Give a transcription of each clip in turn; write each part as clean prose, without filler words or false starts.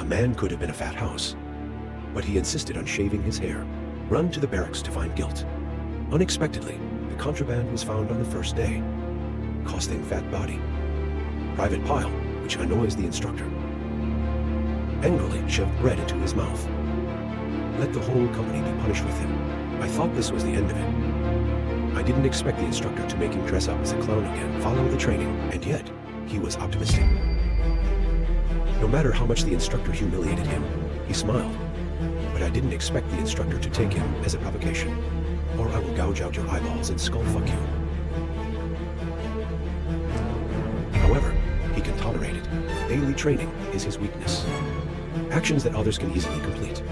A man could have been a fat house, but he insisted on shaving his hair. Run to the barracks to find guilt. Unexpectedly, the contraband was found on the first day, costing fat body. Private Pile, which annoys the instructor, angrily shoved bread into his mouth. Let the whole company be punished with him. I thought this was the end of it. I didn't expect the instructor to make him dress up as a clown again, follow the training, and yet, he was optimistic. No matter how much the instructor humiliated him, he smiled. But I didn't expect the instructor to take him as a provocation. Or I will gouge out your eyeballs and skull fuck you. However, he can tolerate it. Daily training is his weakness. Actions that others can easily complete.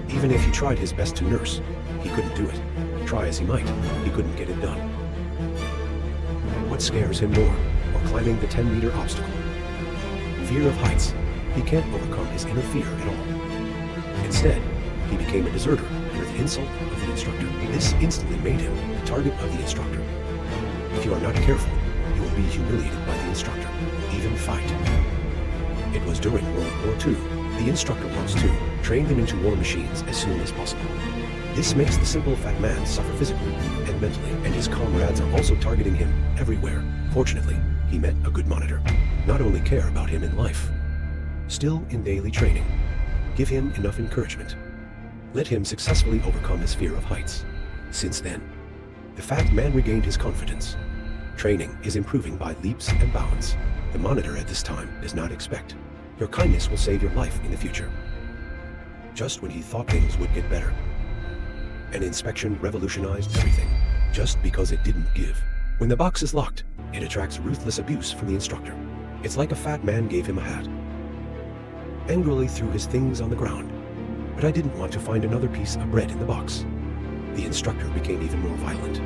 Even if he tried his best to nurse, he couldn't do it. Try as he might, he couldn't get it done. What scares him more, or climbing the 10-meter obstacle? Fear of heights. He can't overcome his inner fear at all. Instead, he became a deserter under the insult of the instructor. This instantly made him the target of the instructor. If you are not careful, you will be humiliated by the instructor, even fight. It was during World War II. The instructor wants to train them into war machines as soon as possible. This makes the simple fat man suffer physically and mentally, and his comrades are also targeting him everywhere. Fortunately, he met a good monitor. Not only care about him in life, still in daily training. Give him enough encouragement. Let him successfully overcome his fear of heights. Since then, the fat man regained his confidence. Training is improving by leaps and bounds. The monitor at this time does not expect. Your kindness will save your life in the future. Just when he thought things would get better. An inspection revolutionized everything, just because it didn't give. When the box is locked, it attracts ruthless abuse from the instructor. It's like a fat man gave him a hat. Angrily threw his things on the ground, but I didn't want to find another piece of bread in the box. The instructor became even more violent.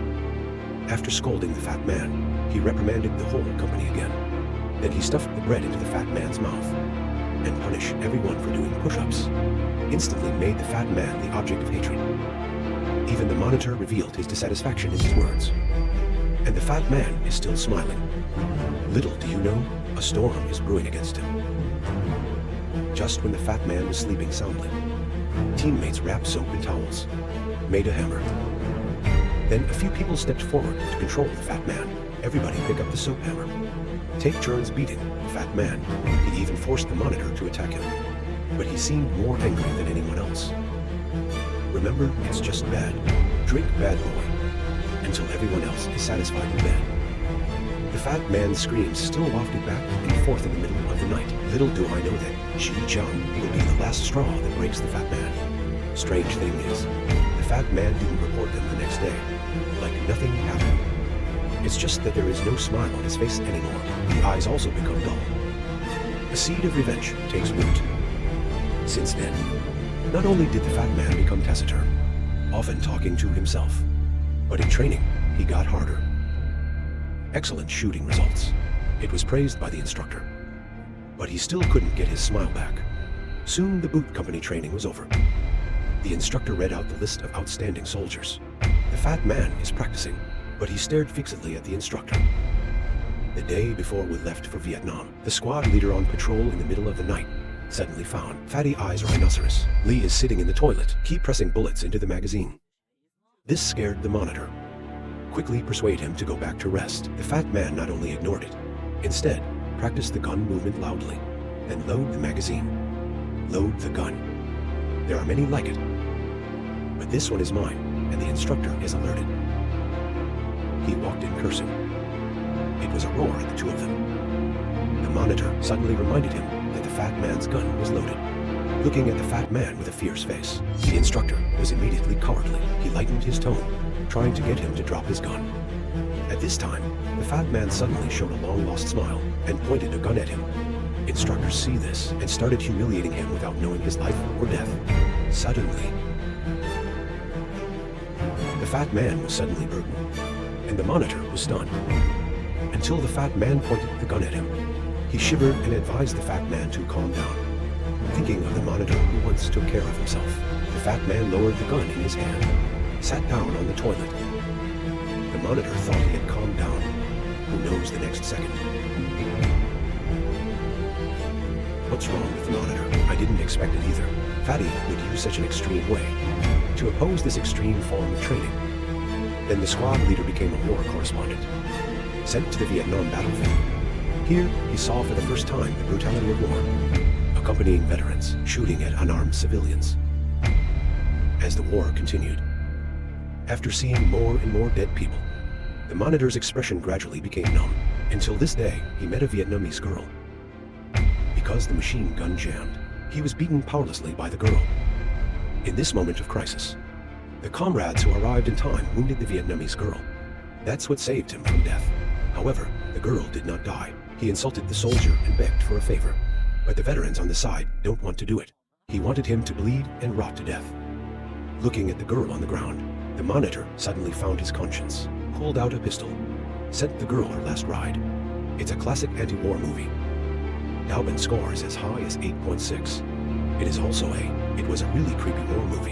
After scolding the fat man, he reprimanded the whole company again. Then he stuffed the bread into the fat man's mouth, and punished everyone for doing push-ups. Instantly made the fat man the object of hatred. Even the monitor revealed his dissatisfaction in his words. And the fat man is still smiling. Little do you know, a storm is brewing against him. Just when the fat man was sleeping soundly, teammates wrapped soap in towels, made a hammer. Then a few people stepped forward to control the fat man. Everybody pick up the soap hammer. Take turns beating the fat man. He even forced the monitor to attack him. But he seemed more angry than anyone else. Remember, it's just bad. Drink bad boy, until everyone else is satisfied in bed. The fat man's screams still wafted back and forth in the middle of the night. Little do I know that Xi-Jiang will be the last straw that breaks the fat man. Strange thing is, the fat man didn't report them the next day. Like nothing happened. It's just that there is no smile on his face anymore. The eyes also become dull. A seed of revenge takes root. Since then, not only did the fat man become taciturn, often talking to himself, but in training, he got harder. Excellent shooting results. It was praised by the instructor. But he still couldn't get his smile back. Soon the boot company training was over. The instructor read out the list of outstanding soldiers. The fat man is practicing, but he stared fixedly at the instructor. The day before we left for Vietnam, the squad leader on patrol in the middle of the night suddenly found fatty eyes rhinoceros. Lee is sitting in the toilet, keep pressing bullets into the magazine. This scared the monitor. Quickly persuade him to go back to rest. The fat man not only ignored it, instead practiced the gun movement loudly. Then load the magazine. Load the gun. There are many like it, but this one is mine, and the instructor is alerted. He walked in cursing. It was a roar at the two of them. The monitor suddenly reminded him that the fat man's gun was loaded. Looking at the fat man with a fierce face, the instructor was immediately cowardly. He lightened his tone, trying to get him to drop his gun. At this time, the fat man suddenly showed a long-lost smile and pointed a gun at him. Instructors see this and started humiliating him without knowing his life or death. Suddenly, the fat man was suddenly burdened, and the monitor was stunned. Until the fat man pointed the gun at him, he shivered and advised the fat man to calm down. Thinking of the monitor who once took care of himself, the fat man lowered the gun in his hand, sat down on the toilet. The monitor thought he had calmed down. Who knows the next second? What's wrong with the monitor? I didn't expect it either. Fatty would use such an extreme way to oppose this extreme form of training. Then the squad leader became a war correspondent, sent to the Vietnam battlefield. Here, he saw for the first time the brutality of war, accompanying veterans shooting at unarmed civilians. As the war continued, after seeing more and more dead people, the monitor's expression gradually became numb, until this day he met a Vietnamese girl. Because the machine gun jammed, he was beaten powerlessly by the girl. In this moment of crisis, the comrades who arrived in time wounded the Vietnamese girl. That's what saved him from death. However, the girl did not die. He insulted the soldier and begged for a favor. But the veterans on the side don't want to do it. He wanted him to bleed and rot to death. Looking at the girl on the ground, the monitor suddenly found his conscience, pulled out a pistol, sent the girl her last ride. It's a classic anti-war movie. Daubin scores as high as 8.6. It was a really creepy war movie.